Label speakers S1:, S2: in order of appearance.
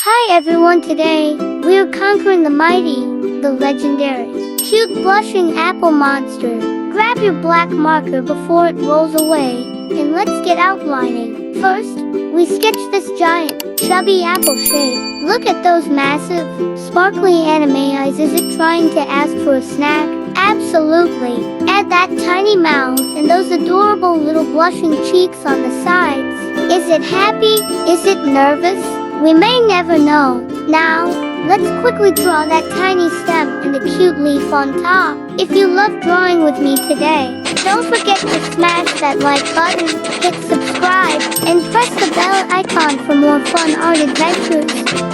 S1: Hi everyone, today we are conquering the mighty, the legendary, cute blushing apple monster. Grab your black marker before it rolls away, and let's get outlining. First, we sketch this giant, chubby apple shape. Look at those massive, sparkly anime eyes. Is it trying to ask for a snack? Absolutely. Add that tiny mouth and those adorable little blushing cheeks on the sides. Is it happy? Is it nervous? We may never know. Now, let's quickly draw that tiny stem and the cute leaf on top. If you love drawing with me today, don't forget to smash that like button, hit subscribe, and press the bell icon for more fun art adventures.